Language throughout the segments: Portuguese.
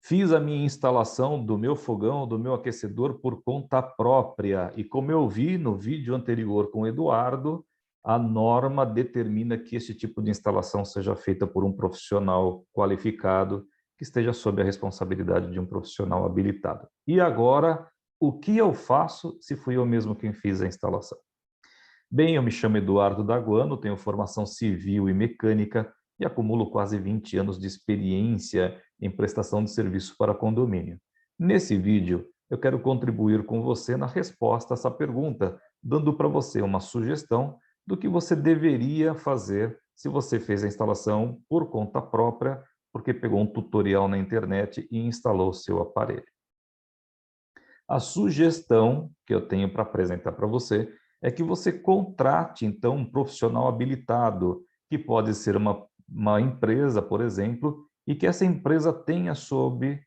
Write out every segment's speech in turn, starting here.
Fiz a minha instalação do meu fogão, do meu aquecedor por conta própria. E como eu vi no vídeo anterior com o Eduardo, a norma determina que esse tipo de instalação seja feita por um profissional qualificado, que esteja sob a responsabilidade de um profissional habilitado. E agora, o que eu faço se fui eu mesmo quem fiz a instalação? Bem, eu me chamo Eduardo Daguano, tenho formação civil e mecânica e acumulo quase 20 anos de experiência em prestação de serviço para condomínio. Nesse vídeo, eu quero contribuir com você na resposta a essa pergunta, dando para você uma sugestão do que você deveria fazer se você fez a instalação por conta própria, porque pegou um tutorial na internet e instalou o seu aparelho. A sugestão que eu tenho para apresentar para você é que você contrate, então, um profissional habilitado, que pode ser uma empresa, por exemplo, e que essa empresa tenha sob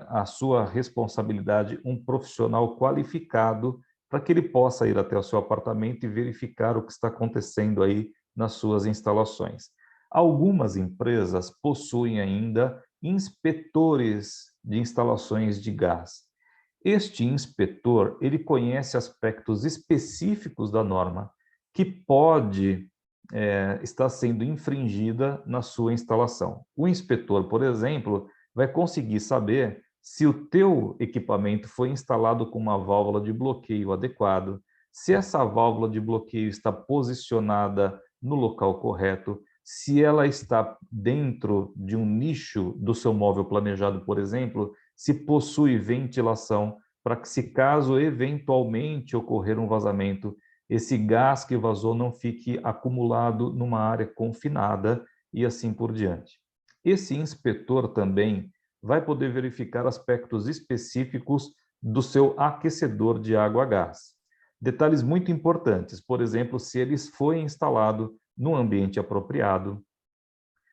a sua responsabilidade um profissional qualificado para que ele possa ir até o seu apartamento e verificar o que está acontecendo aí nas suas instalações. Algumas empresas possuem ainda inspetores de instalações de gás. Este inspetor, ele conhece aspectos específicos da norma que pode estar sendo infringida na sua instalação. O inspetor, por exemplo, vai conseguir saber se o teu equipamento foi instalado com uma válvula de bloqueio adequado, se essa válvula de bloqueio está posicionada no local correto, se ela está dentro de um nicho do seu móvel planejado, por exemplo, se possui ventilação, para que, se caso eventualmente ocorrer um vazamento, esse gás que vazou não fique acumulado numa área confinada e assim por diante. Esse inspetor também vai poder verificar aspectos específicos do seu aquecedor de água a gás. Detalhes muito importantes, por exemplo, se ele foi instalado no ambiente apropriado,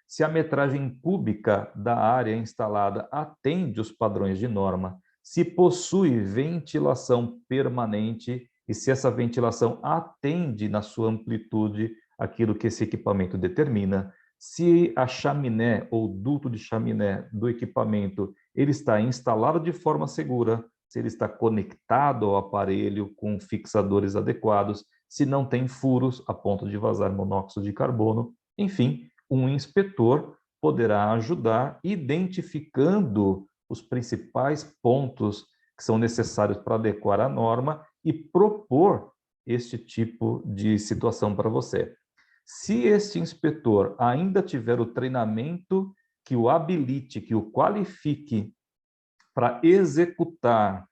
se a metragem cúbica da área instalada atende os padrões de norma, se possui ventilação permanente e se essa ventilação atende na sua amplitude aquilo que esse equipamento determina, se a chaminé ou duto de chaminé do equipamento ele está instalado de forma segura, se ele está conectado ao aparelho com fixadores adequados, se não tem furos a ponto de vazar monóxido de carbono, enfim, um inspetor poderá ajudar identificando os principais pontos que são necessários para adequar a norma e propor este tipo de situação para você. Se este inspetor ainda tiver o treinamento que o habilite, que o qualifique para executar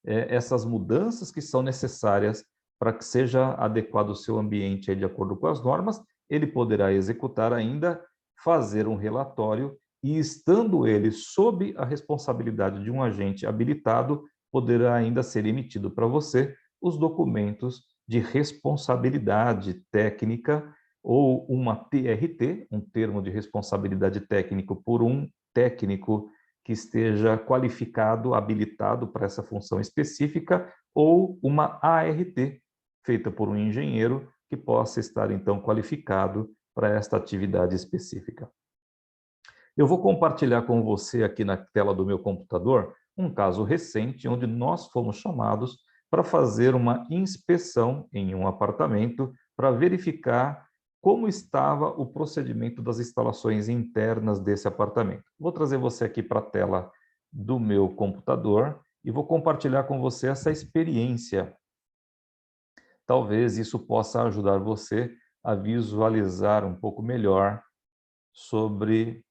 essas mudanças que são necessárias para que seja adequado o seu ambiente aí de acordo com as normas, ele poderá executar ainda, fazer um relatório e, estando ele sob a responsabilidade de um agente habilitado, poderá ainda ser emitido para você os documentos de responsabilidade técnica ou uma TRT, um termo de responsabilidade técnico por um técnico que esteja qualificado, habilitado para essa função específica, ou uma ART, feita por um engenheiro que possa estar, então, qualificado para esta atividade específica. Eu vou compartilhar com você aqui na tela do meu computador um caso recente onde nós fomos chamados para fazer uma inspeção em um apartamento para verificar como estava o procedimento das instalações internas desse apartamento. Vou trazer você aqui para a tela do meu computador e vou compartilhar com você essa experiência. Talvez isso possa ajudar você a visualizar um pouco melhor sobre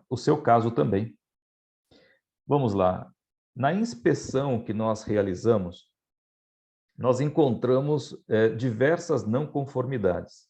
o seu caso também. Vamos lá. Na inspeção que nós realizamos, nós encontramos diversas não conformidades.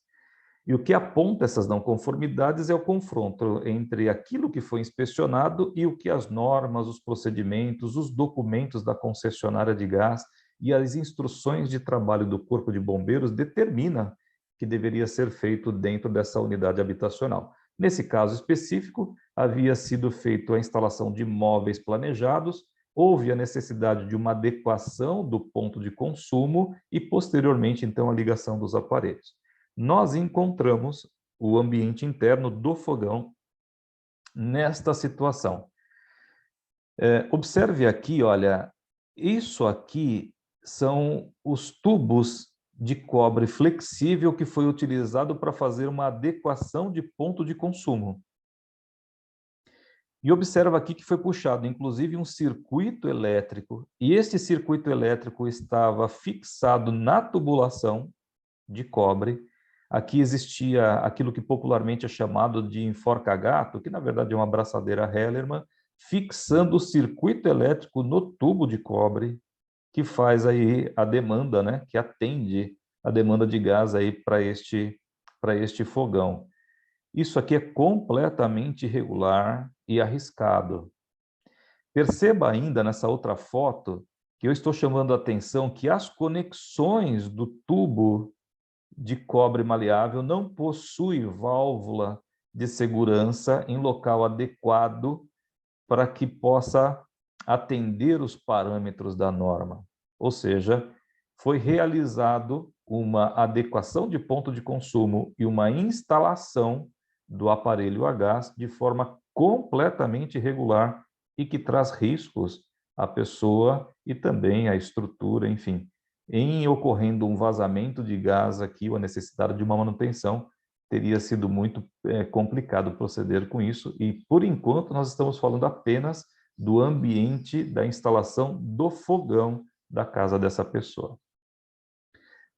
E o que aponta essas não conformidades é o confronto entre aquilo que foi inspecionado e o que as normas, os procedimentos, os documentos da concessionária de gás e as instruções de trabalho do Corpo de Bombeiros determinam que deveria ser feito dentro dessa unidade habitacional. Nesse caso específico, havia sido feita a instalação de móveis planejados, houve a necessidade de uma adequação do ponto de consumo e, posteriormente, então, a ligação dos aparelhos. Nós encontramos o ambiente interno do fogão nesta situação. Observe aqui, olha, isso aqui são os tubos de cobre flexível que foi utilizado para fazer uma adequação de ponto de consumo. E observa aqui que foi puxado, inclusive, um circuito elétrico, e este circuito elétrico estava fixado na tubulação de cobre. Aqui existia aquilo que popularmente é chamado de enforca-gato, que na verdade é uma abraçadeira Hellermann, fixando o circuito elétrico no tubo de cobre, que faz aí a demanda, né, que atende a demanda de gás aí para este fogão. Isso aqui é completamente irregular e arriscado. Perceba ainda nessa outra foto que eu estou chamando a atenção que as conexões do tubo de cobre maleável não possui válvula de segurança em local adequado para que possa atender os parâmetros da norma. Ou seja, foi realizado uma adequação de ponto de consumo e uma instalação do aparelho a gás de forma completamente irregular e que traz riscos à pessoa e também à estrutura, enfim. Em ocorrendo um vazamento de gás aqui ou a necessidade de uma manutenção, teria sido muito complicado proceder com isso e, por enquanto, nós estamos falando apenas do ambiente da instalação do fogão da casa dessa pessoa.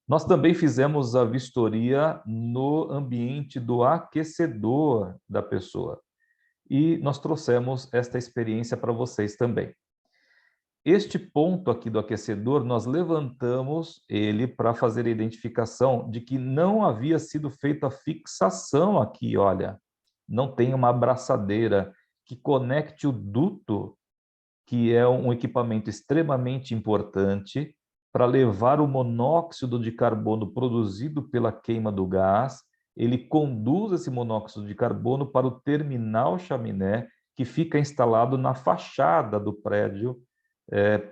Nós também fizemos a vistoria no ambiente do aquecedor da pessoa e nós trouxemos esta experiência para vocês também. Este ponto aqui do aquecedor, nós levantamos ele para fazer a identificação de que não havia sido feita a fixação aqui, olha. Não tem uma abraçadeira que conecte o duto, que é um equipamento extremamente importante para levar o monóxido de carbono produzido pela queima do gás. Ele conduz esse monóxido de carbono para o terminal chaminé, que fica instalado na fachada do prédio,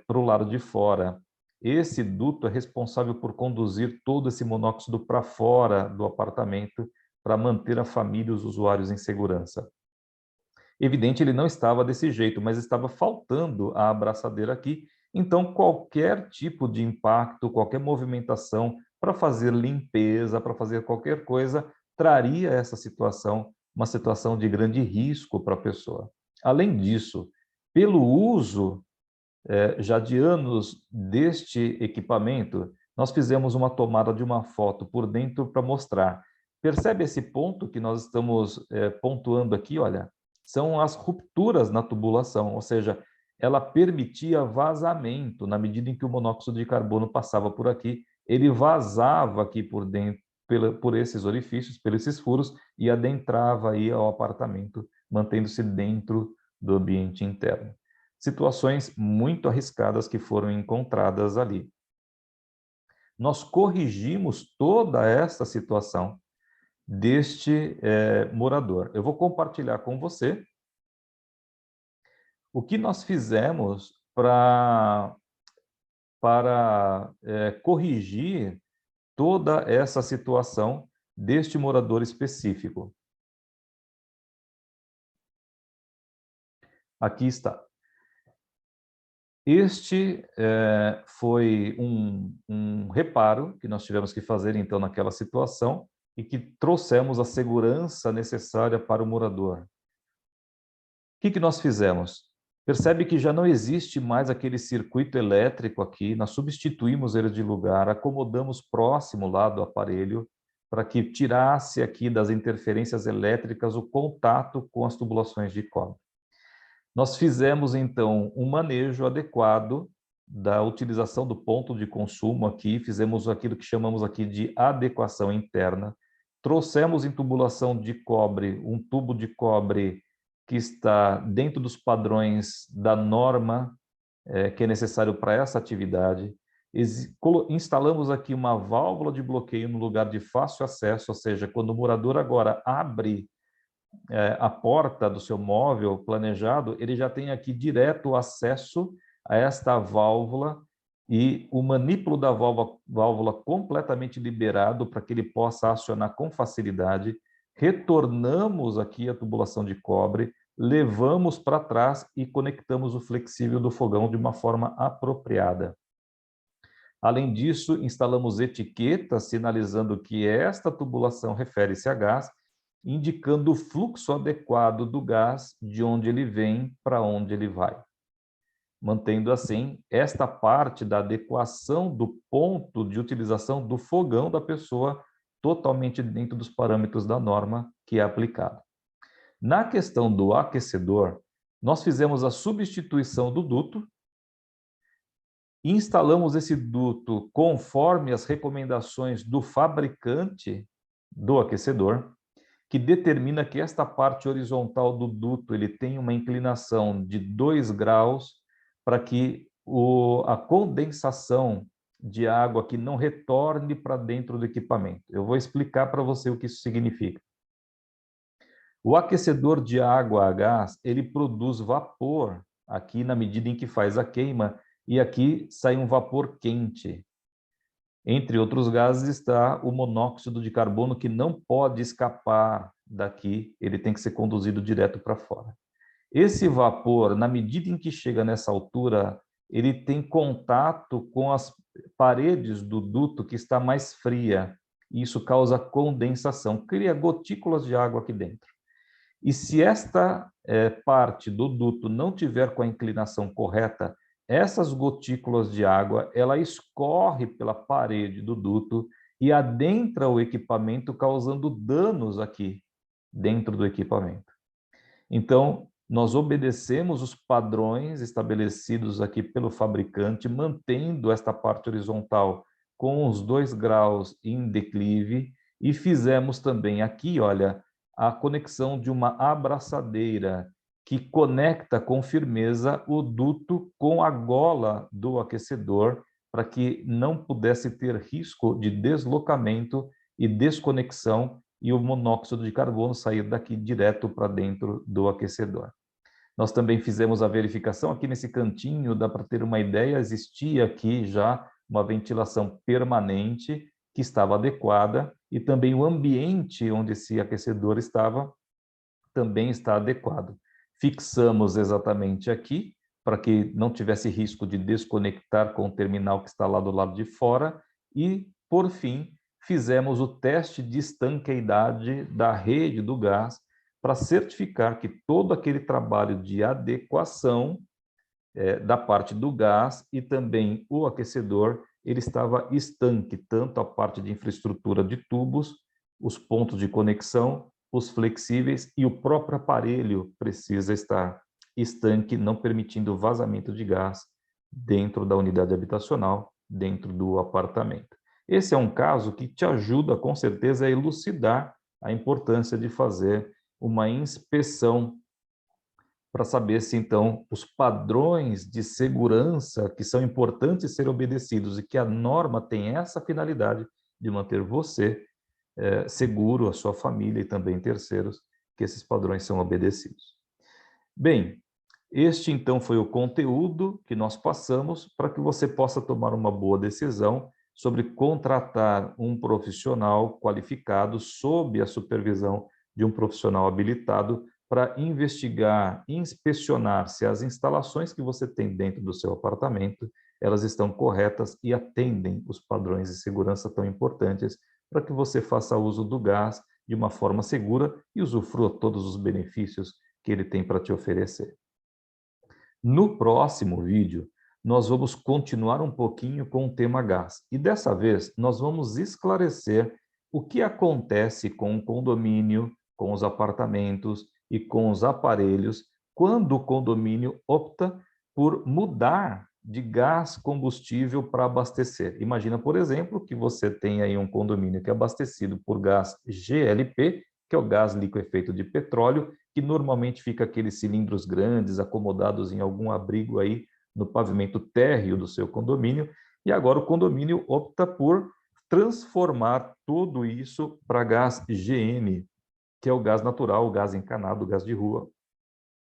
para o lado de fora. Esse duto é responsável por conduzir todo esse monóxido para fora do apartamento para manter a família e os usuários em segurança. Evidente, ele não estava desse jeito, mas estava faltando a abraçadeira aqui, então qualquer tipo de impacto, qualquer movimentação para fazer limpeza, para fazer qualquer coisa, traria essa situação, uma situação de grande risco para a pessoa. Além disso, pelo uso já de anos deste equipamento, nós fizemos uma tomada de uma foto por dentro para mostrar. Percebe esse ponto que nós estamos pontuando aqui? Olha, são as rupturas na tubulação, ou seja, ela permitia vazamento na medida em que o monóxido de carbono passava por aqui, ele vazava aqui por dentro, por esses orifícios, por esses furos, e adentrava aí ao apartamento, mantendo-se dentro do ambiente interno. Situações muito arriscadas que foram encontradas ali. Nós corrigimos toda essa situação deste morador. Eu vou compartilhar com você o que nós fizemos para corrigir toda essa situação deste morador específico. Aqui está. Este foi um reparo que nós tivemos que fazer, então, naquela situação e que trouxemos a segurança necessária para o morador. O que nós fizemos? Percebe que já não existe mais aquele circuito elétrico aqui, nós substituímos ele de lugar, acomodamos próximo lá do aparelho para que tirasse aqui das interferências elétricas o contato com as tubulações de cobre. Nós fizemos, então, um manejo adequado da utilização do ponto de consumo aqui, fizemos aquilo que chamamos aqui de adequação interna, trouxemos em tubulação de cobre, um tubo de cobre que está dentro dos padrões da norma que é necessário para essa atividade, instalamos aqui uma válvula de bloqueio no lugar de fácil acesso, ou seja, quando o morador agora abre a porta do seu móvel planejado, ele já tem aqui direto acesso a esta válvula e o manípulo da válvula completamente liberado para que ele possa acionar com facilidade, retornamos aqui a tubulação de cobre, levamos para trás e conectamos o flexível do fogão de uma forma apropriada. Além disso, instalamos etiquetas sinalizando que esta tubulação refere-se a gás, indicando o fluxo adequado do gás de onde ele vem para onde ele vai. Mantendo assim esta parte da adequação do ponto de utilização do fogão da pessoa totalmente dentro dos parâmetros da norma que é aplicada. Na questão do aquecedor, nós fizemos a substituição do duto, instalamos esse duto conforme as recomendações do fabricante do aquecedor, que determina que esta parte horizontal do duto ele tem uma inclinação de 2 graus para que a condensação de água que não retorne para dentro do equipamento. Eu vou explicar para você o que isso significa. O aquecedor de água a gás, ele produz vapor aqui na medida em que faz a queima e aqui sai um vapor quente. Entre outros gases está o monóxido de carbono que não pode escapar daqui, ele tem que ser conduzido direto para fora. Esse vapor, na medida em que chega nessa altura, ele tem contato com as paredes do duto que está mais fria. E isso causa condensação, cria gotículas de água aqui dentro. E se esta parte do duto não tiver com a inclinação correta, essas gotículas de água, ela escorre pela parede do duto e adentra o equipamento, causando danos aqui dentro do equipamento. Então, nós obedecemos os padrões estabelecidos aqui pelo fabricante, mantendo esta parte horizontal com os 2 graus em declive, e fizemos também aqui, olha, a conexão de uma abraçadeira que conecta com firmeza o duto com a gola do aquecedor, para que não pudesse ter risco de deslocamento e desconexão e o monóxido de carbono sair daqui direto para dentro do aquecedor. Nós também fizemos a verificação aqui nesse cantinho, dá para ter uma ideia, existia aqui já uma ventilação permanente que estava adequada e também o ambiente onde esse aquecedor estava também está adequado. Fixamos exatamente aqui para que não tivesse risco de desconectar com o terminal que está lá do lado de fora e, por fim, fizemos o teste de estanqueidade da rede do gás para certificar que todo aquele trabalho de adequação da parte do gás e também o aquecedor, ele estava estanque, tanto a parte de infraestrutura de tubos, os pontos de conexão, os flexíveis e o próprio aparelho precisa estar estanque, não permitindo vazamento de gás dentro da unidade habitacional, dentro do apartamento. Esse é um caso que te ajuda, com certeza, a elucidar a importância de fazer uma inspeção para saber se, então, os padrões de segurança que são importantes ser obedecidos e que a norma tem essa finalidade de manter você seguro, a sua família e também terceiros, que esses padrões são obedecidos. Bem, este, então, foi o conteúdo que nós passamos para que você possa tomar uma boa decisão sobre contratar um profissional qualificado sob a supervisão de um profissional habilitado para investigar, inspecionar se as instalações que você tem dentro do seu apartamento, elas estão corretas e atendem os padrões de segurança tão importantes para que você faça uso do gás de uma forma segura e usufrua todos os benefícios que ele tem para te oferecer. No próximo vídeo, nós vamos continuar um pouquinho com o tema gás. E dessa vez, nós vamos esclarecer o que acontece com o condomínio, com os apartamentos e com os aparelhos quando o condomínio opta por mudar de gás combustível para abastecer. Imagina, por exemplo, que você tem aí um condomínio que é abastecido por gás GLP, que é o gás liquefeito de petróleo, que normalmente fica aqueles cilindros grandes acomodados em algum abrigo aí no pavimento térreo do seu condomínio, e agora o condomínio opta por transformar tudo isso para gás GN, que é o gás natural, o gás encanado, o gás de rua,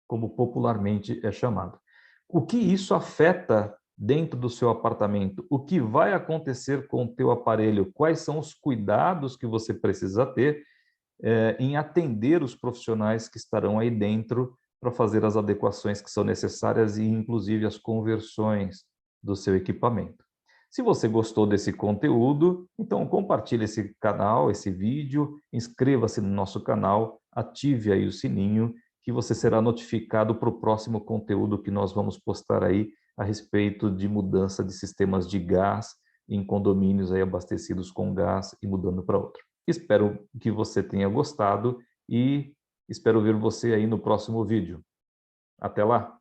como popularmente é chamado. O que isso afeta dentro do seu apartamento? O que vai acontecer com o teu aparelho? Quais são os cuidados que você precisa ter? em atender os profissionais que estarão aí dentro para fazer as adequações que são necessárias e, inclusive, as conversões do seu equipamento. Se você gostou desse conteúdo, então compartilhe esse canal, esse vídeo, inscreva-se no nosso canal, ative aí o sininho, que você será notificado para o próximo conteúdo que nós vamos postar aí a respeito de mudança de sistemas de gás em condomínios aí abastecidos com gás e mudando para outro. Espero que você tenha gostado e espero ver você aí no próximo vídeo. Até lá!